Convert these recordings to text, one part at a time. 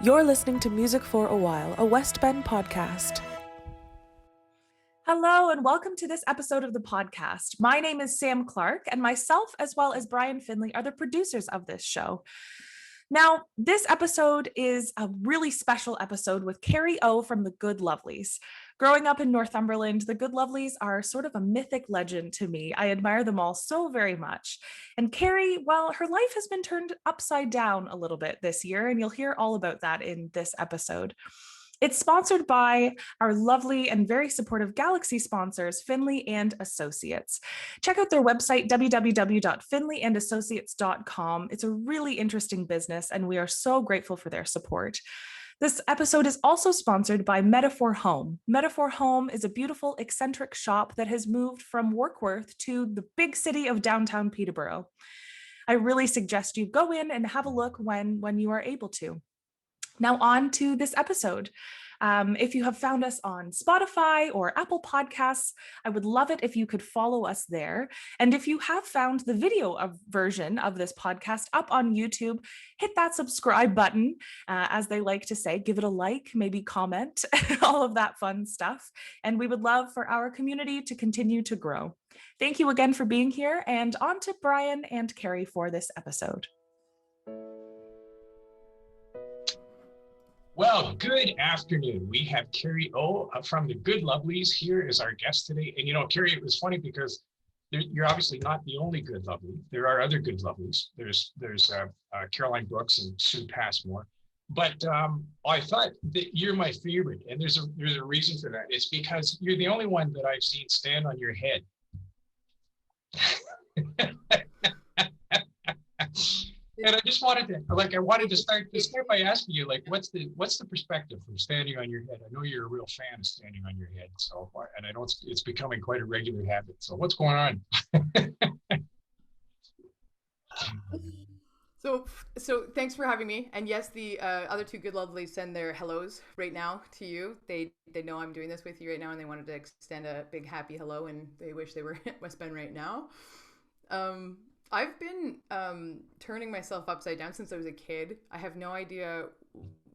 You're listening to Music for a While, a West Bend podcast. Hello, and welcome to this episode of the podcast. My name is Sam Clark, and myself, as well as Brian Finley, are the producers of this show. Now, this episode is a really special episode with Kerri Ough from the Good Lovelies. Growing up in Northumberland, the Good Lovelies are sort of a mythic legend to me. I admire them all so very much. And Kerri, well, her life has been turned upside down a little bit this year, and you'll hear all about that in this episode. It's sponsored by our lovely and very supportive Galaxy sponsors, Finley and Associates. Check out their website, www.finleyandassociates.com. It's a really interesting business, and we are so grateful for their support. This episode is also sponsored by Metaphor Home. Metaphor Home is a beautiful, eccentric shop that has moved from Warkworth to the big city of downtown Peterborough. I really suggest you go in and have a look when you are able to. Now on to this episode. If you have found us on Spotify or Apple Podcasts, I would love it if you could follow us there. And if you have found the video version of this podcast up on YouTube, hit that subscribe button, as they like to say, give it a like, maybe comment, all of that fun stuff. And we would love for our community to continue to grow. Thank you again for being here, and on to Brian and Kerri for this episode. Well, good afternoon. We have Kerri Ough from the Good Lovelies here as our guest today. And you know, Kerri, it was funny because you're obviously not the only Good Lovely. There are other Good Lovelies. There's Caroline Brooks and Susan Passmore. But I thought that you're my favorite, and there's a reason for that. It's because you're the only one that I've seen stand on your head. And I just wanted to start by asking you, what's the perspective from standing on your head? I know you're a real fan of standing on your head, and I know it's becoming quite a regular habit. So what's going on? So thanks for having me. And yes, the other two Good Lovelies send their hellos right now to you. They know I'm doing this with you right now, and they wanted to extend a big happy hello, and they wish they were at West Bend right now. I've been turning myself upside down since I was a kid. I have no idea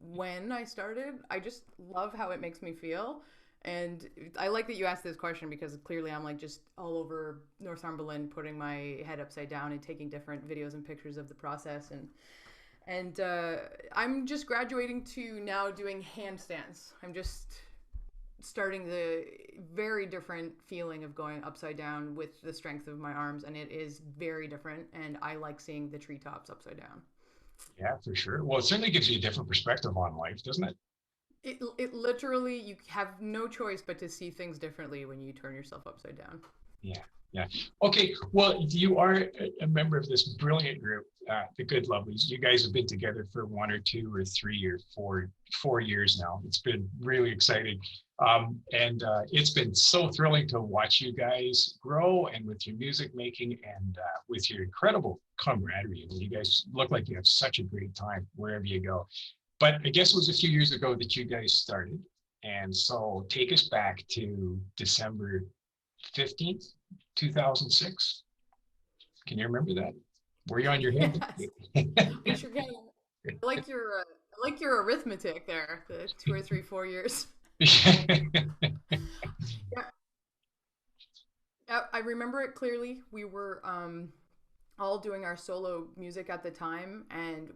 when I started. I just love how it makes me feel. And I like that you asked this question, because clearly I'm just all over Northumberland putting my head upside down and taking different videos and pictures of the process. And I'm just graduating to now doing handstands. I'm just starting the very different feeling of going upside down with the strength of my arms, and it is very different, and I like seeing the treetops upside down. Yeah, for sure. Well, it certainly gives you a different perspective on life, doesn't it? It literally, you have no choice but to see things differently when you turn yourself upside down. Yeah. Okay, well, you are a member of this brilliant group, the Good Lovelies. You guys have been together for 1 or 2 or 3 or 4 years now. It's been really exciting. And it's been so thrilling to watch you guys grow, and with your music making, and with your incredible camaraderie. I mean, you guys look like you have such a great time wherever you go. But I guess it was a few years ago that you guys started. And so take us back to December 15th, 2006. Can you remember that? Were you on your head? Yes. I sure can. I like your arithmetic there, the 2 or 3, 4 years. Yeah, I remember it clearly. We were all doing our solo music at the time, and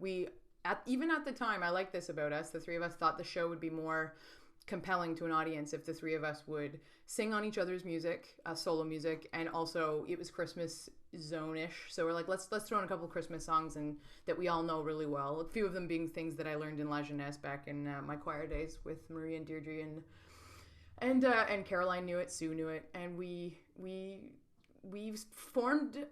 even at the time, I like this about us, the three of us thought the show would be more compelling to an audience if the three of us would sing on each other's music, solo music, and also it was Christmas zone-ish, so we're like, let's throw in a couple of Christmas songs and that we all know really well, a few of them being things that I learned in La Jeunesse back in my choir days with Marie and Deirdre, and Caroline knew it, Sue knew it, and we formed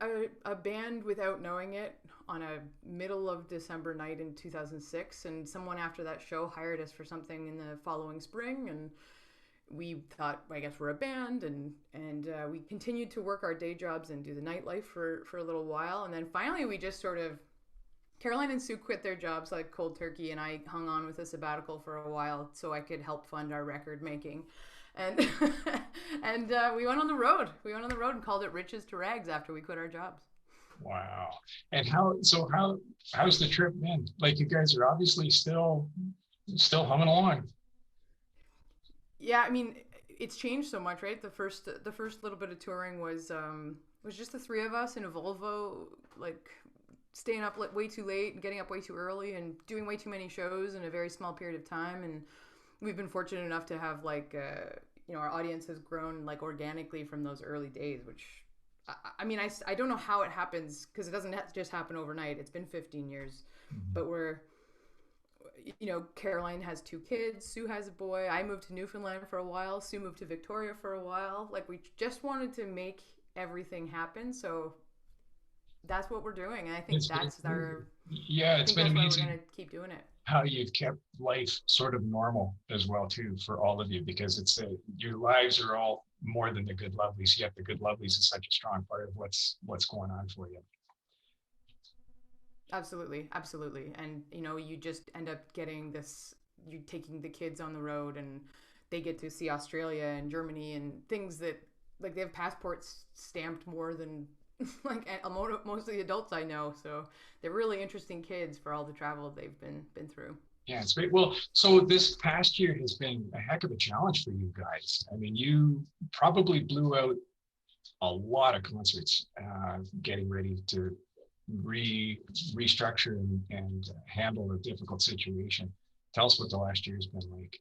a band without knowing it on a middle of December night in 2006, and someone after that show hired us for something in the following spring, and we thought, I guess we're a band, and we continued to work our day jobs and do the nightlife for a little while, and then finally we just sort of, Caroline and Sue quit their jobs like cold turkey, and I hung on with a sabbatical for a while so I could help fund our record making. And we went on the road. We went on the road and called it Riches to Rags after we quit our jobs. Wow. And how's the trip been? Like, you guys are obviously still Still humming along. Yeah, I mean, it's changed so much, right? The first little bit of touring was just the three of us in a Volvo, like staying up way too late and getting up way too early and doing way too many shows in a very small period of time. And we've been fortunate enough to have our audience has grown like organically from those early days, which I mean, I don't know how it happens because it doesn't just happen overnight. It's been 15 years, Mhm. but Caroline has two kids. Sue has a boy. I moved to Newfoundland for a while. Sue moved to Victoria for a while. Like, we just wanted to make everything happen. So that's what we're doing. And It's been yeah, I it's think been that's why we're going amazing to keep doing it. how you've kept life sort of normal as well too for all of you, because your lives are all more than the good lovelies, yet the good lovelies is such a strong part of what's going on for you. Absolutely. Absolutely. And, you just end up getting you taking the kids on the road and they get to see Australia and Germany and things that, like, they have passports stamped more than like most of the adults I know. So they're really interesting kids for all the travel they've been through. Yeah, it's great. Well, so this past year has been a heck of a challenge for you guys. I mean, you probably blew out a lot of concerts, getting ready to restructure and handle a difficult situation. Tell us what the last year's been like.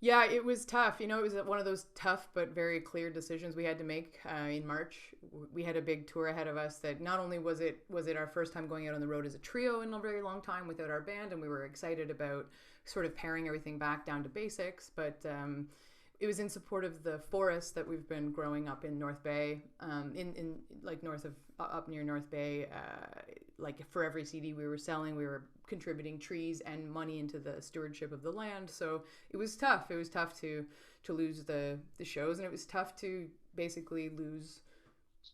Yeah, it was tough. It was one of those tough but very clear decisions we had to make in March. We had a big tour ahead of us that not only was it our first time going out on the road as a trio in a very long time without our band, and we were excited about sort of paring everything back down to basics, but it was in support of the forest that we've been growing up in North Bay, in like north of up near North Bay. Like, for every CD we were selling, we were contributing trees and money into the stewardship of the land. So it was tough. It was tough to lose the shows, and it was tough to basically lose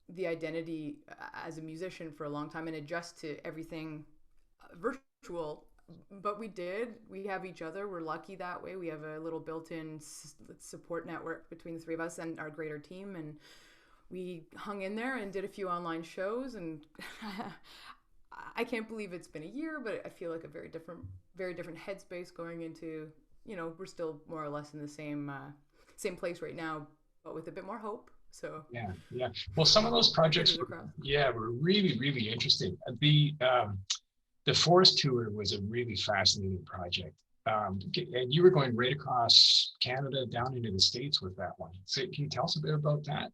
the identity as a musician for a long time and adjust to everything virtual. But we did. We have each other. We're lucky that way. We have a little built-in support network between the three of us and our greater team, and we hung in there and did a few online shows. And I can't believe it's been a year, but I feel like a very different headspace going into, we're still more or less in the same place right now, but with a bit more hope. So Yeah, yeah. Well, some of those projects were really, really interesting. The forest tour was a really fascinating project. And you were going right across Canada down into the States with that one. So can you tell us a bit about that?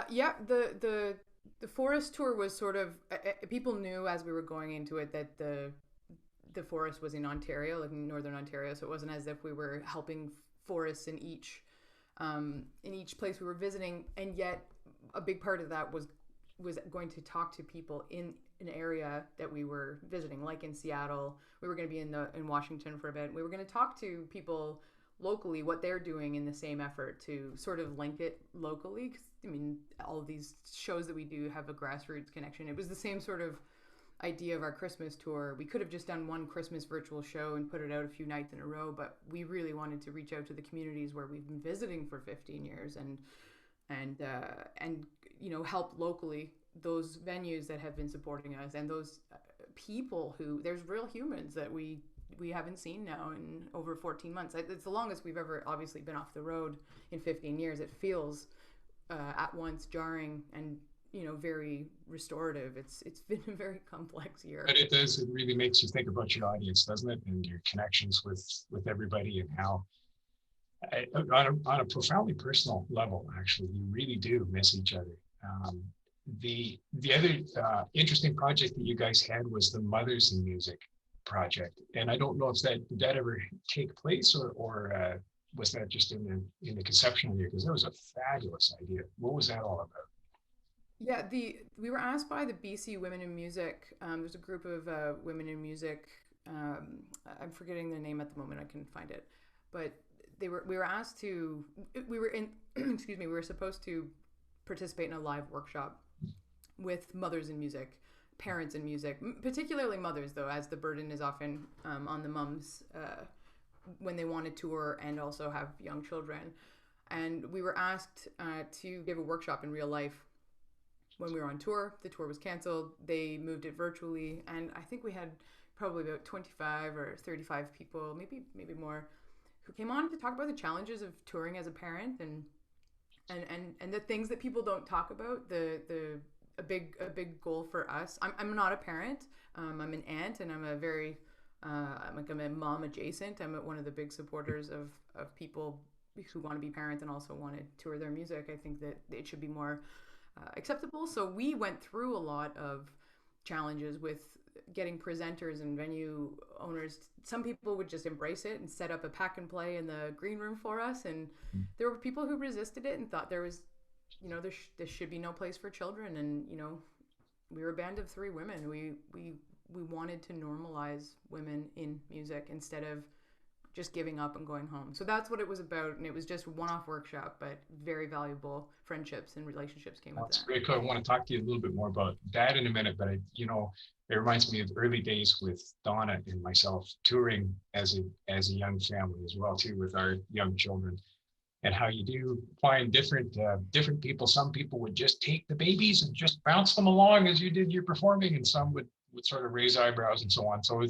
Yeah, the forest tour was sort of people knew as we were going into it that the forest was in Ontario, like in northern Ontario. So it wasn't as if we were helping forests in each place we were visiting, and yet a big part of that was going to talk to people in an area that we were visiting, like in Seattle. We were going to be in Washington for a bit. We were going to talk to people locally, what they're doing in the same effort to sort of link it locally. 'Cause, I mean, all of these shows that we do have a grassroots connection. It was the same sort of idea of our Christmas tour. We could have just done one Christmas virtual show and put it out a few nights in a row, but we really wanted to reach out to the communities where we've been visiting for 15 years and help locally those venues that have been supporting us, and those people who, there's real humans that we haven't seen now in over 14 months. It's the longest we've ever obviously been off the road in 15 years. It feels at once jarring and very restorative. It's been a very complex year. But it does. It really makes you think about your audience, doesn't it, and your connections with everybody, and how, on a profoundly personal level, actually, you really do miss each other. The other interesting project that you guys had was the Mothers in Music project, and I don't know if did that ever take place, or was that just in the conceptual year? Because that was a fabulous idea. What was that all about? Yeah, we were asked by the BC Women in Music. There's a group of women in music. I'm forgetting their name at the moment. I can find it, but we were asked to. We were in. Excuse me. We were supposed to participate in a live workshop with mothers in music, parents in music, particularly mothers, though, as the burden is often on the mums when they want to tour and also have young children. And we were asked to give a workshop in real life when we were on tour. The tour was canceled. They moved it virtually, and I think we had probably about 25 or 35 people, maybe more, who came on to talk about the challenges of touring as a parent and the things that people don't talk about. A big goal for us. I'm not a parent. I'm an aunt, and I'm I'm a mom adjacent. I'm one of the big supporters of people who want to be parents and also want to tour their music. I think that it should be more acceptable. So we went through a lot of challenges with getting presenters and venue owners. Some people would just embrace it and set up a pack and play in the green room for us, and there were people who resisted it and thought there was, there should be no place for children. And we were a band of 3 women. We wanted to normalize women in music instead of just giving up and going home. So that's what it was about, and it was just a one-off workshop, but very valuable friendships and relationships came with that. That's very cool. I want to talk to you a little bit more about that in a minute, but it reminds me of early days with Donna and myself touring as a young family as well too, with our young children, and how you do find different people. Some people would just take the babies and just bounce them along as you did your performing, and some would sort of raise eyebrows and so on. So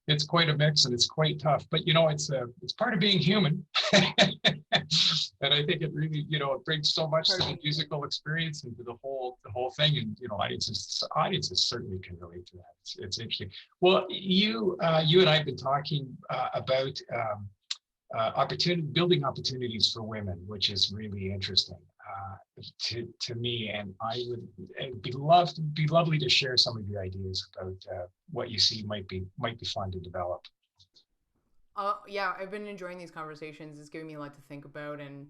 it's quite a mix, and it's quite tough, but it's part of being human. And I think it really, it brings so much to the musical experience and to the whole thing. And audiences certainly can relate to that. It's interesting. Well, you and I have been talking about building opportunities for women, which is really interesting to me. And it'd be lovely to share some of your ideas about what you see might be fun to develop. Yeah, I've been enjoying these conversations. It's giving me a lot to think about. And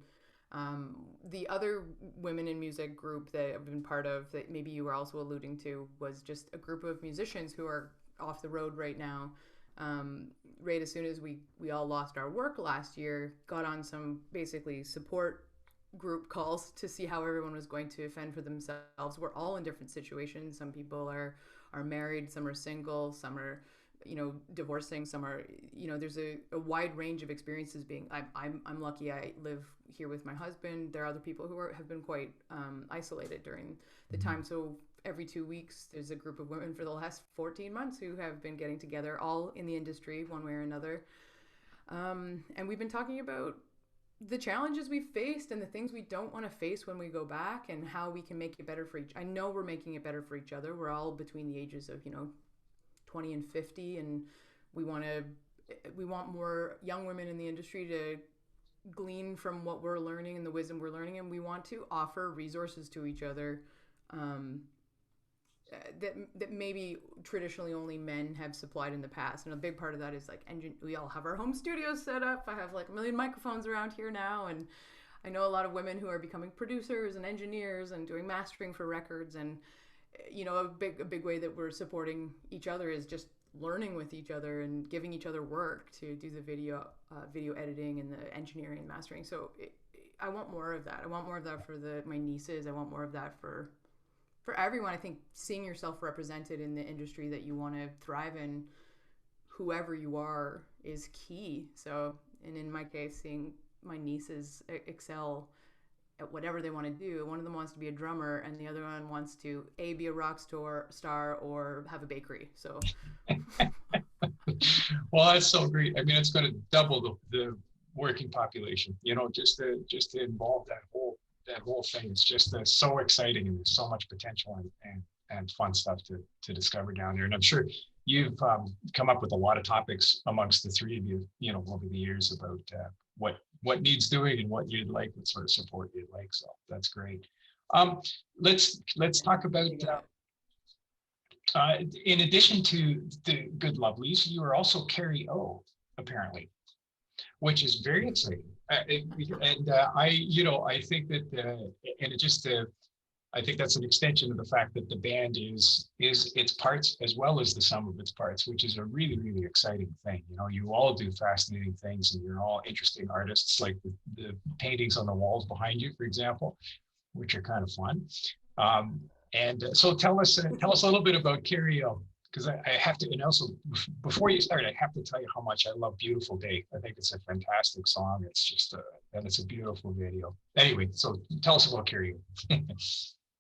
the other women in music group that I've been part of, that maybe you were also alluding to, was just a group of musicians who are off the road right now. Right as soon as we all lost our work last year, got on some basically support group calls to see how everyone was going to fend for themselves. We're all in different situations. Some people are married, some are single, some are divorcing, some are there's a wide range of experiences. I'm lucky I live here with my husband. There are other people who have been quite isolated during the time. So every 2 weeks there's a group of women for the last 14 months who have been getting together, all in the industry one way or another, and we've been talking about the challenges we faced and the things we don't want to face when we go back, and how we can make it better for I know we're making it better for each other. We're all between the ages of 20 and 50, and we want more young women in the industry to glean from what we're learning and the wisdom we're learning, and we want to offer resources to each other that maybe traditionally only men have supplied in the past. And a big part of that is we all have our home studios set up. I have a million microphones around here now, and I know a lot of women who are becoming producers and engineers and doing mastering for records. And a big way that we're supporting each other is just learning with each other and giving each other work to do the video editing and the engineering and mastering. So I want more of that. I want more of that for my nieces. I want more of that for everyone. I think seeing yourself represented in the industry that you want to thrive in, whoever you are, is key. So, and in my case, seeing my nieces excel at whatever they want to do. One of them wants to be a drummer, and the other one wants to be a rock star or have a bakery. So, well, that's so great. I mean, it's going to double the working population. Just to involve that whole thing. It's just so exciting, and there's so much potential and fun stuff to discover down there. And I'm sure you've come up with a lot of topics amongst the 3 of you, over the years about what needs doing and what you'd like, what sort of support you'd like. So that's great. Let's talk about, in addition to the Good Lovelies, you are also Kerri Ough, apparently, which is very exciting. I think that, I think that's an extension of the fact that the band is its parts as well as the sum of its parts, which is a really, really exciting thing. You all do fascinating things, and you're all interesting artists, like the paintings on the walls behind you, for example, which are kind of fun. So tell us a little bit about Kerri Ough, because I have to, and also before you start, I have to tell you how much I love Beautiful Day. I think it's a fantastic song. It's just and it's a beautiful video. Anyway, so tell us about Kerri Ough.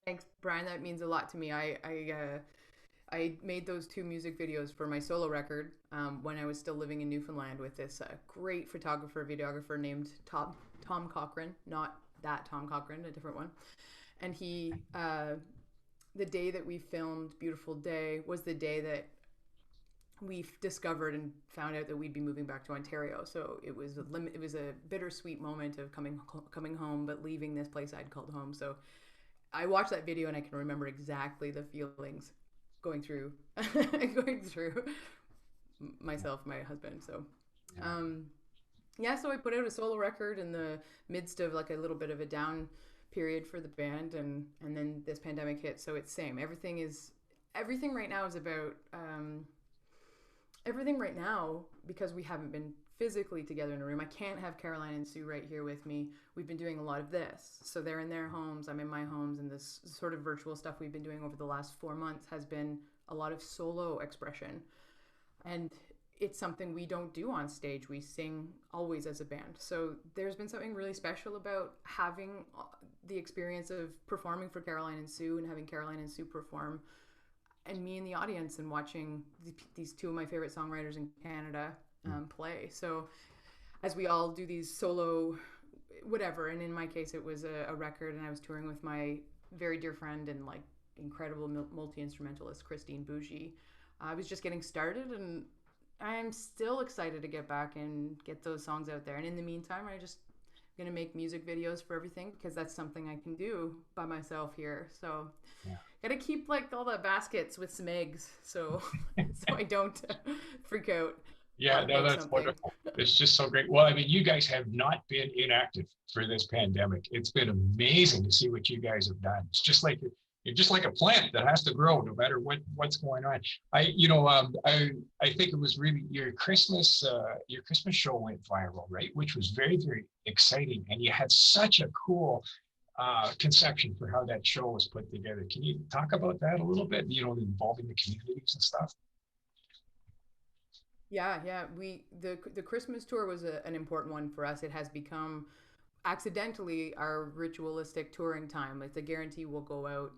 Thanks, Brian. That means a lot to me. I I made those 2 music videos for my solo record when I was still living in Newfoundland with this great photographer, videographer named Tom Cochran, not that Tom Cochran, a different one. And he, the day that we filmed Beautiful Day was the day that we discovered and found out that we'd be moving back to Ontario. So it was a bittersweet moment of coming home, but leaving this place I'd called home. So I watched that video and I can remember exactly the feelings going through myself, my husband. So so I put out a solo record in the midst of like a little bit of a down period for the band, and then this pandemic hit. So it's same. Everything right now is about everything right now, because we haven't been physically together in a room. I can't have Caroline and Sue right here with me. We've been doing a lot of this. So they're in their homes, I'm in my homes, and this sort of virtual stuff we've been doing over the last 4 months has been a lot of solo expression. And it's something we don't do on stage. We sing always as a band. So there's been something really special about having the experience of performing for Caroline and Sue, and having Caroline and Sue perform, and me in the audience, and watching these 2 of my favorite songwriters in Canada play. So as we all do these solo whatever, and in my case it was a record, and I was touring with my very dear friend and like incredible multi-instrumentalist Christine Bougie. I was just getting started, and I'm still excited to get back and get those songs out there. And in the meantime, I'm just gonna make music videos for everything, because that's something I can do by myself here. So gotta keep like all the baskets with some eggs, so I don't freak out. Yeah, no, that's wonderful. It's just so great. Well, I mean, you guys have not been inactive for this pandemic. It's been amazing to see what you guys have done. It's just like you're just like a plant that has to grow no matter what's going on. I think it was really your Christmas show went viral, right? Which was very, very exciting, and you had such a cool conception for how that show was put together. Can you talk about that a little bit? Involving the communities and stuff. Yeah. The Christmas tour was an important one for us. It has become accidentally our ritualistic touring time. Like the guarantee will go out.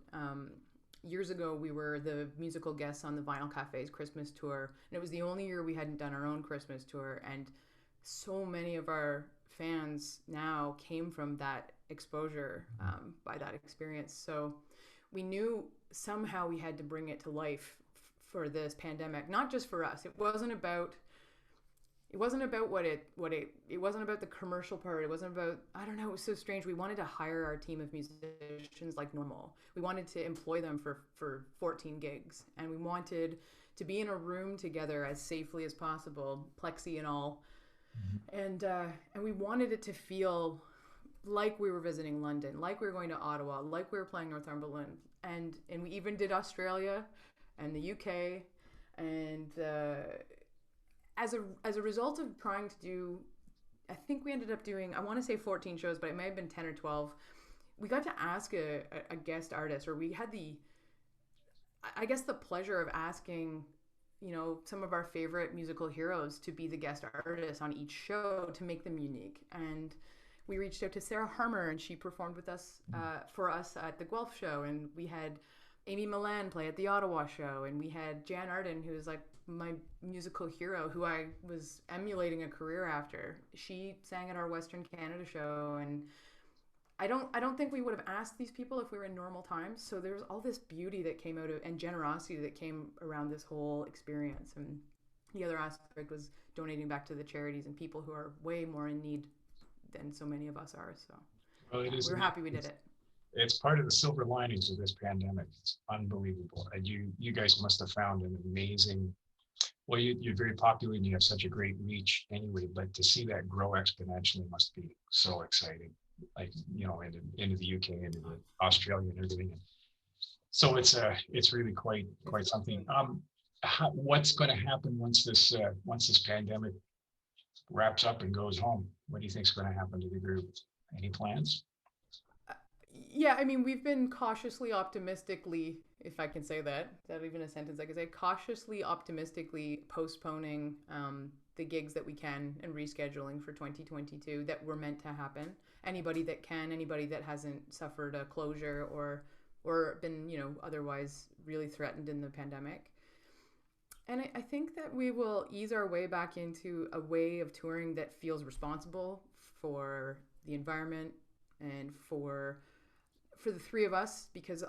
Years ago, we were the musical guests on the Vinyl Cafe's Christmas tour, and it was the only year we hadn't done our own Christmas tour. And so many of our fans now came from that exposure, by that experience. So we knew somehow we had to bring it to life for this pandemic, not just for us. It wasn't about it wasn't about the commercial part. It wasn't about, I don't know, it was so strange. We wanted to hire our team of musicians like normal. We wanted to employ them for 14 gigs, and we wanted to be in a room together as safely as possible, plexi and all. And we wanted it to feel like we were visiting London, like we were going to Ottawa, like we were playing Northumberland, and we even did Australia and the UK, and as a result of trying to do, I think we ended up doing, I want to say 14 shows, but it may have been 10 or 12. We got to ask a guest artist, or we had the pleasure of asking, some of our favorite musical heroes to be the guest artist on each show to make them unique. And we reached out to Sarah Harmer, and she performed with us for us at the Guelph show, and we had Amy Milan play at the Ottawa show, and we had Jan Arden, who is like my musical hero, who I was emulating a career after. She sang at our Western Canada show, and I don't think we would have asked these people if we were in normal times. So there's all this beauty that came out of, and generosity that came around this whole experience. And the other aspect was donating back to the charities and people who are way more in need than so many of us are. So we're happy we did it. It's part of the silver linings of this pandemic. It's unbelievable. And you guys must have found an amazing, well, you're very popular and you have such a great reach anyway, but to see that grow exponentially must be so exciting. Like, into the UK, into Australia and everything. So it's really quite something. What's going to happen once this pandemic wraps up and goes home? What do you think is going to happen to the group? Any plans? Yeah, I mean, we've been cautiously optimistically, if I can say that, is that even a sentence I can say, cautiously optimistically postponing the gigs that we can and rescheduling for 2022 that were meant to happen. Anybody that can, anybody that hasn't suffered a closure or been, otherwise really threatened in the pandemic. And I think that we will ease our way back into a way of touring that feels responsible for the environment and for the three of us, because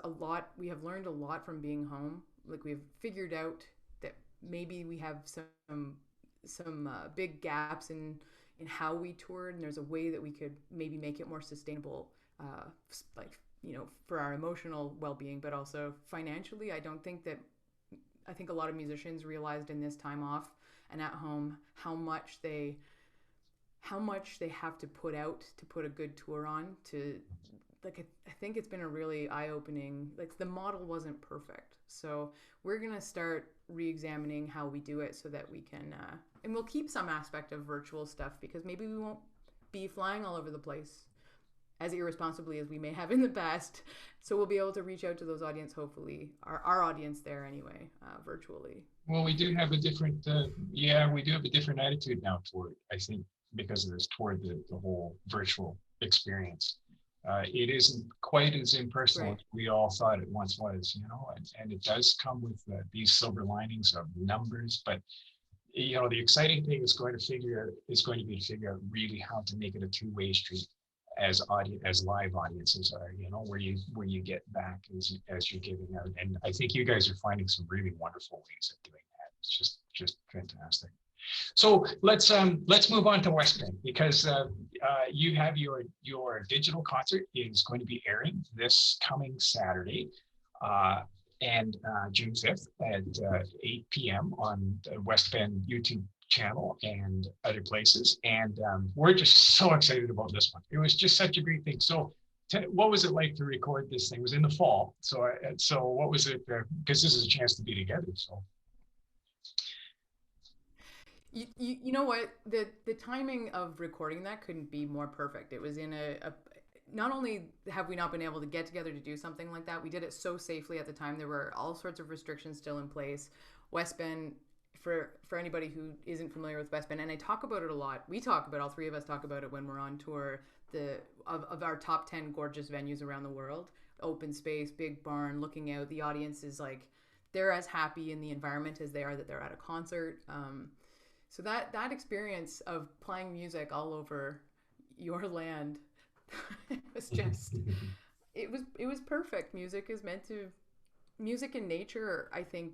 we have learned a lot from being home. Like, we've figured out that maybe we have some big gaps in how we toured, and there's a way that we could maybe make it more sustainable, like, you know, for our emotional well-being, but also financially. I think a lot of musicians realized in this time off and at home how much they have to put out to put a good tour on. To, like, I think it's been a really eye-opening, like, the model wasn't perfect, so we're gonna start re-examining how we do it so that we can and we'll keep some aspect of virtual stuff, because maybe we won't be flying all over the place as irresponsibly as we may have in the past. So we'll be able to reach out to those audience, hopefully our audience there anyway, virtually. Well, we do have a different, we do have a different attitude now toward, I think, because of this, toward the whole virtual experience. It isn't quite as impersonal as we all thought it once was, you know, and it does come with these silver linings of numbers. But, you know, the exciting thing is going to be to figure out really how to make it a two-way street, as live audiences are, you know, where you get back as you're giving out. And I think you guys are finding some really wonderful ways of doing that. It's just fantastic. So let's move on to West Bend, because you have your digital concert is going to be airing this coming Saturday, and June 5th at 8 p.m. on the West Bend YouTube channel and other places. And we're just so excited about this one. It was just such a great thing. So what was it like to record this thing? It was in the fall. So what was it? Because this is a chance to be together. So. You know what, the timing of recording that couldn't be more perfect. It was in not only have we not been able to get together to do something like that, we did it so safely at the time. There were all sorts of restrictions still in place. West Bend, for anybody who isn't familiar with West Bend, and I talk about it a lot, all three of us talk about it when we're on tour, of our top 10 gorgeous venues around the world. Open space, big barn, looking out, the audience is like, they're as happy in the environment as they are that they're at a concert. So that experience of playing music all over your land was just, it was perfect. Music in nature. I think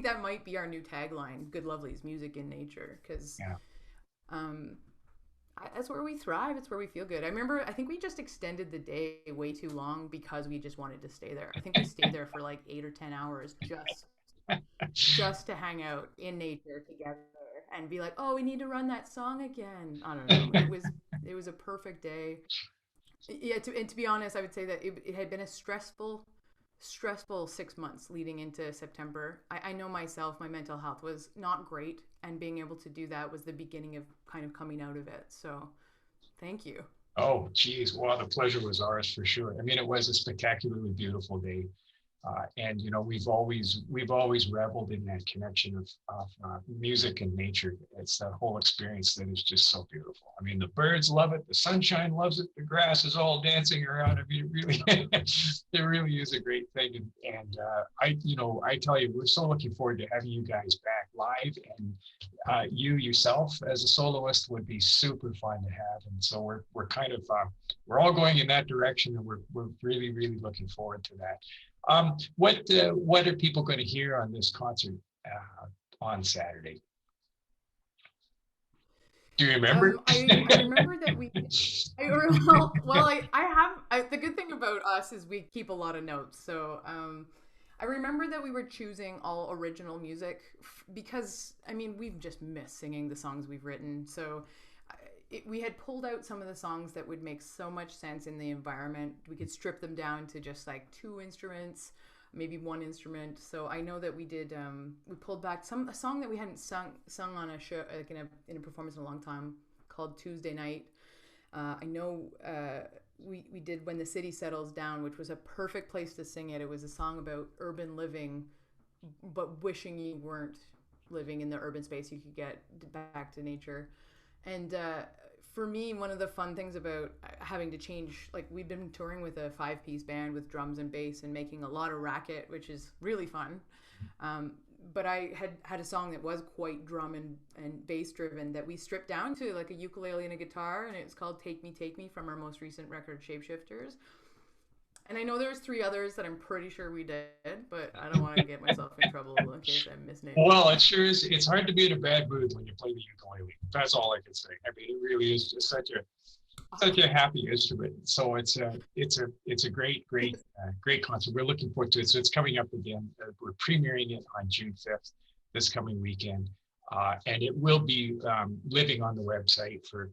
that might be our new tagline, Good Lovelies, music in nature, because that's where we thrive. It's where we feel good. I think we just extended the day way too long because we just wanted to stay there. I think we stayed there for like 8 or 10 hours just to hang out in nature together and be like, oh, we need to run that song again. I don't know. It was a perfect day. Yeah, to be honest, I would say that it had been a stressful 6 months leading into September. I know myself, my mental health was not great, and being able to do that was the beginning of kind of coming out of it. So thank you. Oh, geez. Well, the pleasure was ours for sure. I mean, it was a spectacularly beautiful day. And, you know, we've always reveled in that connection of music and nature. It's that whole experience that is just so beautiful. I mean, the birds love it. The sunshine loves it. The grass is all dancing around. I mean, it really is a great thing. And I tell you, we're so looking forward to having you guys back live. And you yourself as a soloist would be super fun to have. And so we're kind of, we're all going in that direction, and we're really, really looking forward to that. What are people going to hear on this concert on Saturday? Do you remember? I remember that the good thing about us is we keep a lot of notes. So I remember that we were choosing all original music because, I mean, we've just missed singing the songs we've written. So we had pulled out some of the songs that would make so much sense in the environment. We could strip them down to just like 2 instruments, maybe 1 instrument. So I know that we did, we pulled back a song that we hadn't sung on a show, like in a performance in a long time, called Tuesday Night. I know we did When the City Settles Down, which was a perfect place to sing it. It was a song about urban living, but wishing you weren't living in the urban space, you could get back to nature. And for me, one of the fun things about having to change, like, we've been touring with a 5-piece band with drums and bass and making a lot of racket, which is really fun. but I had a song that was quite drum and bass driven that we stripped down to like a ukulele and a guitar, and it's called Take Me from our most recent record, Shapeshifters. And I know there's 3 others that I'm pretty sure we did, but I don't want to get myself in trouble in case I'm misnaming. Well, it sure is. It's hard to be in a bad mood when you play the ukulele. That's all I can say. I mean, it really is just such a happy instrument. So it's a great concert. We're looking forward to it. So it's coming up again. We're premiering it on June 5th, this coming weekend. And it will be living on the website for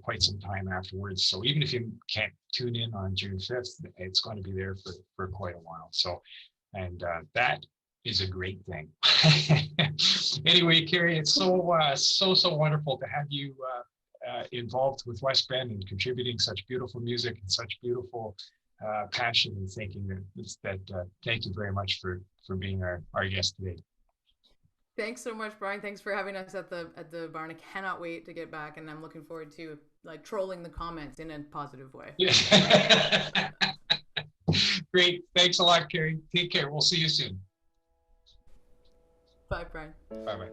quite some time afterwards. So even if you can't tune in on June 5th, it's going to be there for quite a while. So, and that is a great thing. Anyway, Kerri, it's so wonderful to have you involved with West Bend and contributing such beautiful music and such beautiful passion and thinking. Thank you very much for being our guest today. Thanks so much, Brian. Thanks for having us at the barn. I cannot wait to get back, and I'm looking forward to like trolling the comments in a positive way. Yeah. Great. Thanks a lot, Kerri. Take care. We'll see you soon. Bye, Brian. Bye-bye.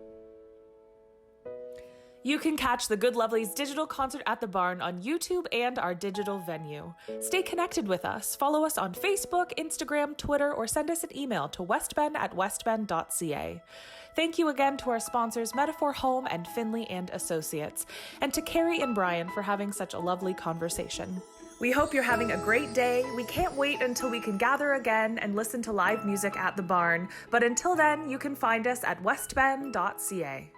You can catch the Good Lovelies digital concert at the barn on YouTube and our digital venue. Stay connected with us. Follow us on Facebook, Instagram, Twitter, or send us an email to westbend@westbend.ca. Thank you again to our sponsors, Metaphor Home and Finley and Associates, and to Kerri and Brian for having such a lovely conversation. We hope you're having a great day. We can't wait until we can gather again and listen to live music at the barn. But until then, you can find us at westbend.ca.